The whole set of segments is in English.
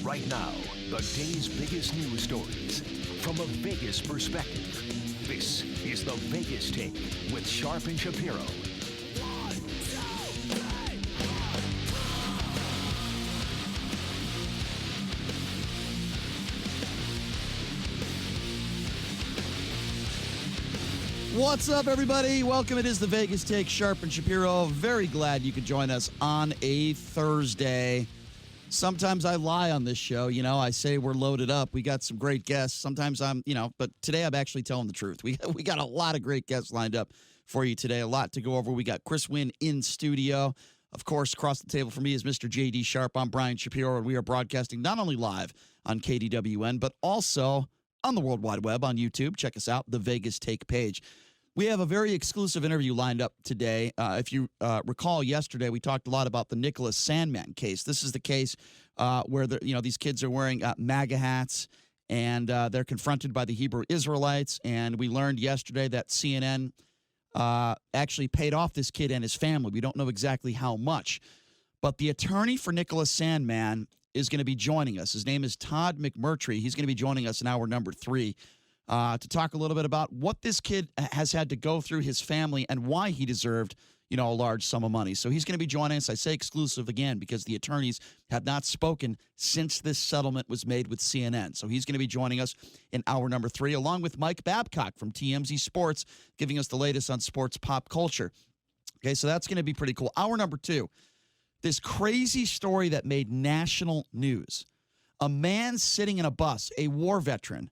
Right now, the day's biggest news stories from a Vegas perspective. This is the Vegas Take with Sharp and Shapiro. What's up, everybody? Welcome. It is the Vegas Take, Sharp and Shapiro. Very glad you could join us on a Thursday. Sometimes I lie on this show. You know, I say we're loaded up. We got some great guests. Sometimes but today I'm actually telling the truth. We got a lot of great guests lined up for you today. A lot to go over. We got Chris Wynn in studio. Of course, across the table for me is Mr. J.D. Sharp. I'm Brian Shapiro, and we are broadcasting not only live on KDWN, but also on the World Wide Web on YouTube. Check us out, the Vegas Take page. We have a very exclusive interview lined up today. If you recall, yesterday we talked a lot about the Nicholas Sandmann case. This is the case where these kids are wearing MAGA hats, and they're confronted by the Hebrew Israelites. And we learned yesterday that CNN actually paid off this kid and his family. We don't know exactly how much, but the attorney for Nicholas Sandmann is going to be joining us. His name is Todd McMurtry. He's going to be joining us in hour number 3. To talk a little bit about what this kid has had to go through, his family, and why he deserved, a large sum of money. So he's going to be joining us. I say exclusive again because the attorneys have not spoken since this settlement was made with CNN. So he's going to be joining us in hour number 3, along with Mike Babcock from TMZ Sports, giving us the latest on sports pop culture. Okay, so that's going to be pretty cool. Hour number 2, this crazy story that made national news. A man sitting in a bus, a war veteran,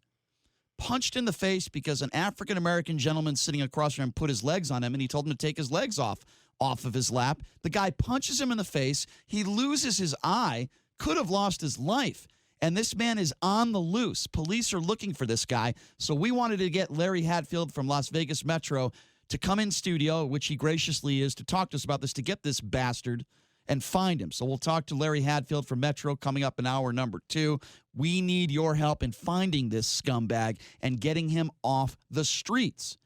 punched in the face because an African-American gentleman sitting across from him put his legs on him, and he told him to take his legs off of his lap. The guy punches him in the face. He loses his eye, could have lost his life, and this man is on the loose. Police are looking for this guy, so we wanted to get Larry Hatfield from Las Vegas Metro to come in studio, which he graciously is, to talk to us about this, to get this bastard and find him. So we'll talk to Larry Hatfield from Metro coming up in hour number 2. We need your help in finding this scumbag and getting him off the streets.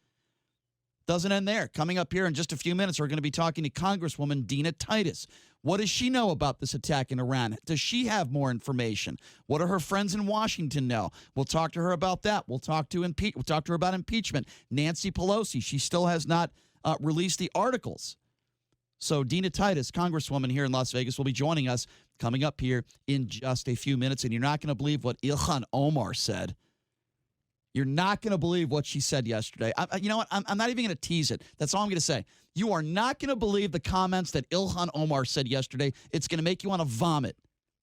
Doesn't end there. Coming up here in just a few minutes, we're going to be talking to Congresswoman Dina Titus. What does she know about this attack in Iran? Does she have more information? What do her friends in Washington know? We'll talk to her about that. We'll talk to her about impeachment. Nancy Pelosi, she still has not released the articles. So Dina Titus, Congresswoman here in Las Vegas, will be joining us coming up here in just a few minutes. And you're not going to believe what Ilhan Omar said. You're not going to believe what she said yesterday. You know what? I'm not even going to tease it. That's all I'm going to say. You are not going to believe the comments that Ilhan Omar said yesterday. It's going to make you want to vomit.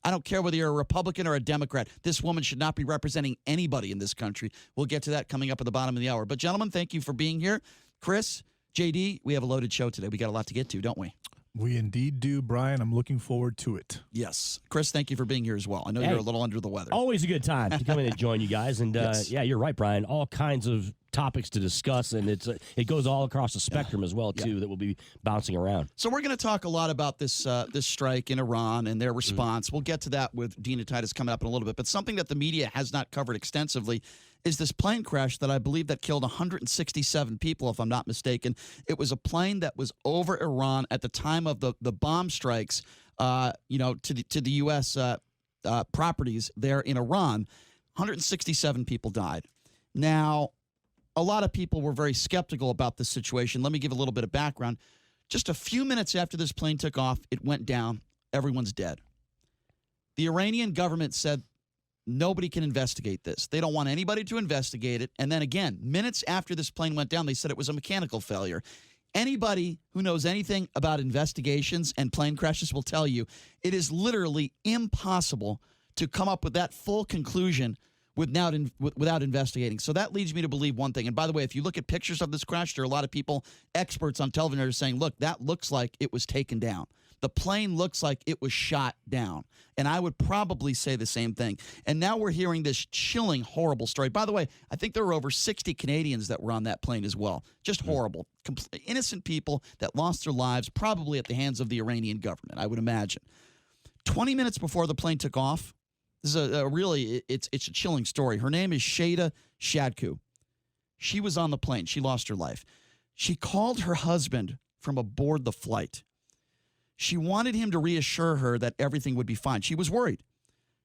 I don't care whether you're a Republican or a Democrat. This woman should not be representing anybody in this country. We'll get to that coming up at the bottom of the hour. But, gentlemen, thank you for being here. Chris, JD, we have a loaded show today. We got a lot to get to, don't we? We indeed do, Brian. I'm looking forward to it. Yes. Chris, thank you for being here as well. I know you're a little under the weather. Always a good time to come in and join you guys. And, yes. Yeah, you're right, Brian. All kinds of topics to discuss, and it goes all across the spectrum as well, too, that will be bouncing around. So we're going to talk a lot about this strike in Iran and their response. We'll get to that with Dina Titus coming up in a little bit. But something that the media has not covered extensively is this plane crash that I believe that killed 167 people, if I'm not mistaken. It was a plane that was over Iran at the time of the bomb strikes, to the U.S. Properties there in Iran. 167 people died. Now, a lot of people were very skeptical about this situation. Let me give a little bit of background. Just a few minutes after this plane took off, it went down. Everyone's dead. The Iranian government said nobody can investigate this. They don't want anybody to investigate it. And then again, minutes after this plane went down, they said it was a mechanical failure. Anybody who knows anything about investigations and plane crashes will tell you it is literally impossible to come up with that full conclusion without investigating. So that leads me to believe one thing. And by the way, if you look at pictures of this crash, there are a lot of people, experts on television, are saying, look, that looks like it was taken down. The plane looks like it was shot down. And I would probably say the same thing. And now we're hearing this chilling, horrible story. By the way, I think there were over 60 Canadians that were on that plane as well. Just horrible. Innocent people that lost their lives, probably at the hands of the Iranian government, I would imagine. 20 minutes before the plane took off, this is it's a chilling story. Her name is Shada Shadku. She was on the plane. She lost her life. She called her husband from aboard the flight. She wanted him to reassure her that everything would be fine. She was worried.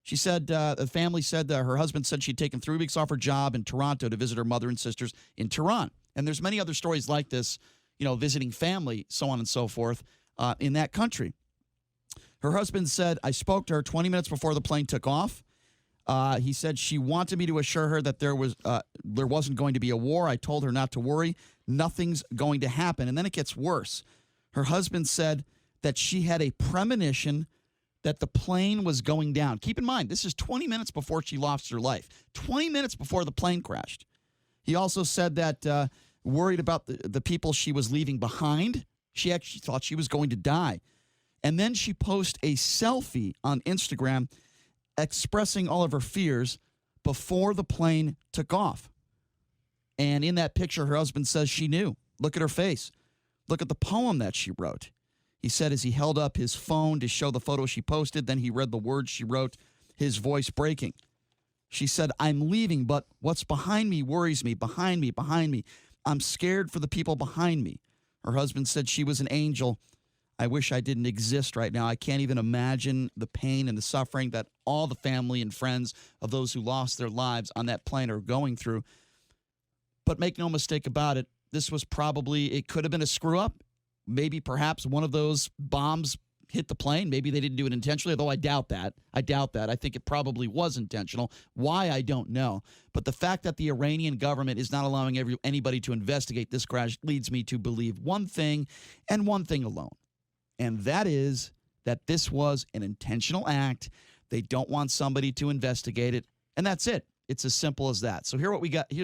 She said the family said that her husband said she'd taken 3 weeks off her job in Toronto to visit her mother and sisters in Tehran. And there's many other stories like this, visiting family, so on and so forth, in that country. Her husband said, I spoke to her 20 minutes before the plane took off. He said she wanted me to assure her that there wasn't going to be a war. I told her not to worry. Nothing's going to happen. And then it gets worse. Her husband said that she had a premonition that the plane was going down. Keep in mind, this is 20 minutes before she lost her life, 20 minutes before the plane crashed. He also said that worried about the people she was leaving behind. She actually thought she was going to die. And then she posted a selfie on Instagram expressing all of her fears before the plane took off. And in that picture, her husband says she knew. Look at her face. Look at the poem that she wrote. He said as he held up his phone to show the photo she posted, then he read the words she wrote, his voice breaking. She said, I'm leaving, but what's behind me worries me, behind me, behind me. I'm scared for the people behind me. Her husband said she was an angel. I wish I didn't exist right now. I can't even imagine the pain and the suffering that all the family and friends of those who lost their lives on that plane are going through. But make no mistake about it, this was it could have been a screw up. Maybe perhaps one of those bombs hit the plane. Maybe they didn't do it intentionally, although I doubt that. I think it probably was intentional. Why, I don't know. But the fact that the Iranian government is not allowing anybody to investigate this crash leads me to believe one thing and one thing alone. And that is that this was an intentional act. They don't want somebody to investigate it. And that's it. It's as simple as that. So here's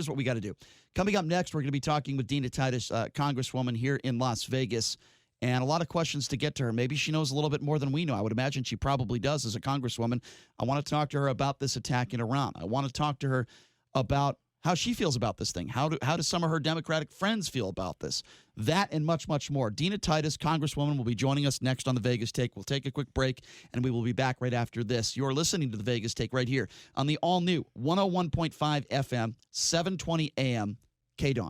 what we got to do. Coming up next, we're going to be talking with Dina Titus, Congresswoman here in Las Vegas, and a lot of questions to get to her. Maybe she knows a little bit more than we know. I would imagine she probably does as a congresswoman. I want to talk to her about this attack in Iran. I want to talk to her about how she feels about this thing. How do some of her Democratic friends feel about this? That and much, much more. Dina Titus, Congresswoman, will be joining us next on the Vegas Take. We'll take a quick break, and we will be back right after this. You're listening to the Vegas Take right here on the all-new 101.5 FM, 720 AM, KDAWN.